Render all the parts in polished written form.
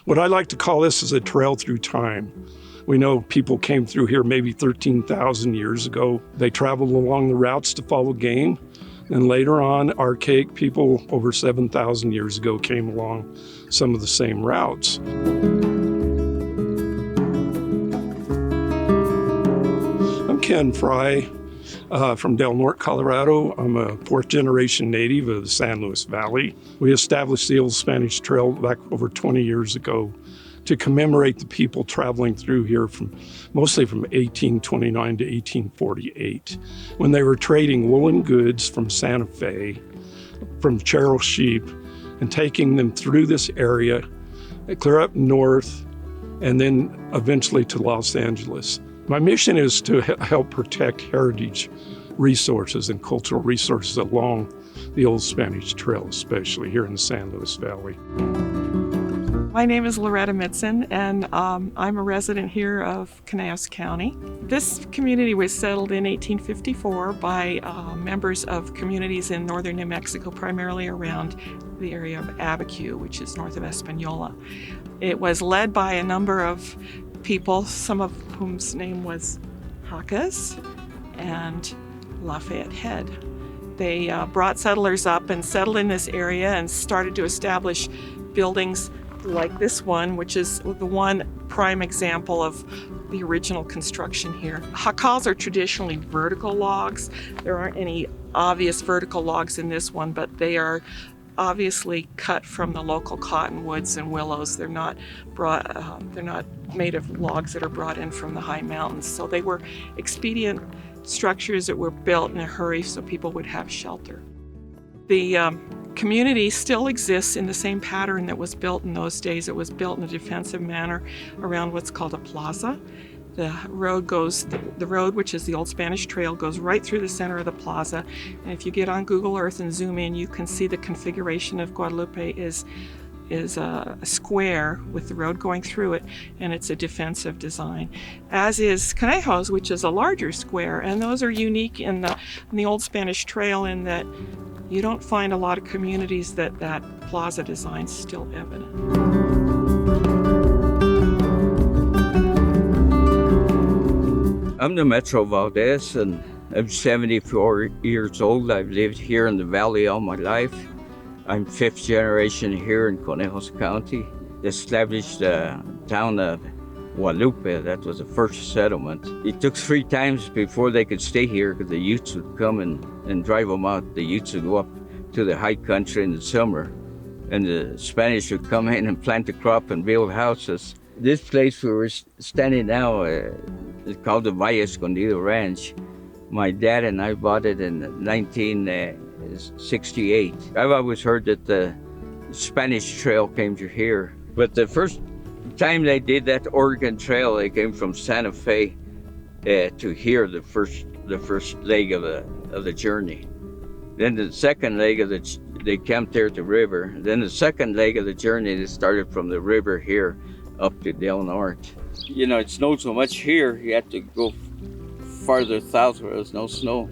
What I like to call this is a trail through time. We know people came through here maybe 13,000 years ago. They traveled along the routes to follow game. And later on, archaic people over 7,000 years ago came along some of the same routes. I'm Ken Fry from Del Norte, Colorado. I'm a fourth-generation native of the San Luis Valley. We established the Old Spanish Trail back over 20 years ago to commemorate the people traveling through here mostly from 1829 to 1848, when they were trading woolen goods from Santa Fe, from Cheryl sheep, and taking them through this area, clear up north, and then eventually to Los Angeles. My mission is to help protect heritage resources and cultural resources along the Old Spanish Trail, especially here in the San Luis Valley. My name is Loreta Mitzin, and I'm a resident here of Conejos County. This community was settled in 1854 by members of communities in northern New Mexico, primarily around the area of Abiquiu, which is north of Espanola. It was led by a number of people, some of whom's name was Hacas and Lafayette Head. They brought settlers up and settled in this area and started to establish buildings like this one, which is the one prime example of the original construction here. Jacals are traditionally vertical logs. There aren't any obvious vertical logs in this one, but they are obviously cut from the local cottonwoods and willows. They're not made of logs that are brought in from the high mountains. So they were expedient structures that were built in a hurry so people would have shelter. The community still exists in the same pattern that was built in those days. It was built in a defensive manner around what's called a plaza. The road, which is the Old Spanish Trail, goes right through the center of the plaza. And if you get on Google Earth and zoom in, you can see the configuration of Guadalupe is a square with the road going through it, and it's a defensive design. As is Conejos, which is a larger square, and those are unique in the Old Spanish Trail in that you don't find a lot of communities that plaza design's still evident. I'm the Metro Valdez, and I'm 74 years old. I've lived here in the valley all my life. I'm fifth generation here in Conejos County. They established the town of Guadalupe. That was the first settlement. It took 3 times before they could stay here because the Utes would come and drive them out. The Utes would go up to the high country in the summer, and the Spanish would come in and plant the crop and build houses. This place where we're standing now is called the Valle Escondido Ranch. My dad and I bought it in 1968. I've always heard that the Spanish Trail came to here, but the first time they did that Oregon Trail, they came from Santa Fe to here, the first leg of the journey. Then the second leg they camped there at the river. Then the second leg of the journey, they started from the river here up to Del Norte. You know, it snowed so much here, you had to go farther south where there's no snow.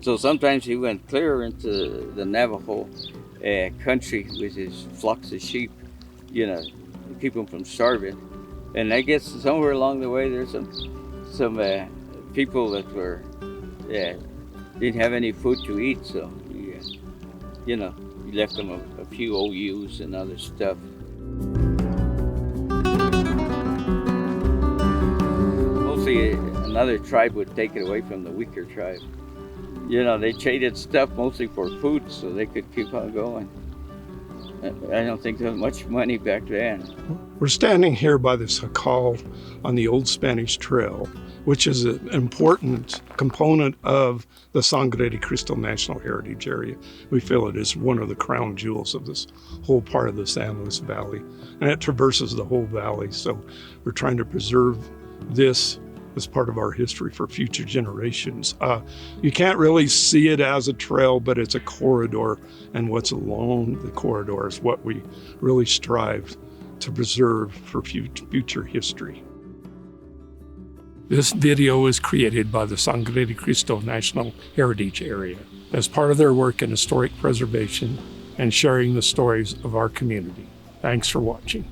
So sometimes he went clear into the Navajo country with his flocks of sheep, you know, to keep them from starving. And I guess somewhere along the way there's some people that were didn't have any food to eat, so you know, he left them a few OUs and other stuff. Mostly another tribe would take it away from the weaker tribe. You know, they traded stuff mostly for food so they could keep on going. I don't think there was much money back then. We're standing here by this jacal on the Old Spanish Trail, which is an important component of the Sangre de Cristo National Heritage Area. We feel it is one of the crown jewels of this whole part of the San Luis Valley, and it traverses the whole valley. So we're trying to preserve this as part of our history for future generations. You can't really see it as a trail, but it's a corridor, and what's along the corridor is what we really strive to preserve for future history. This video was created by the Sangre de Cristo National Heritage Area as part of their work in historic preservation and sharing the stories of our community. Thanks for watching.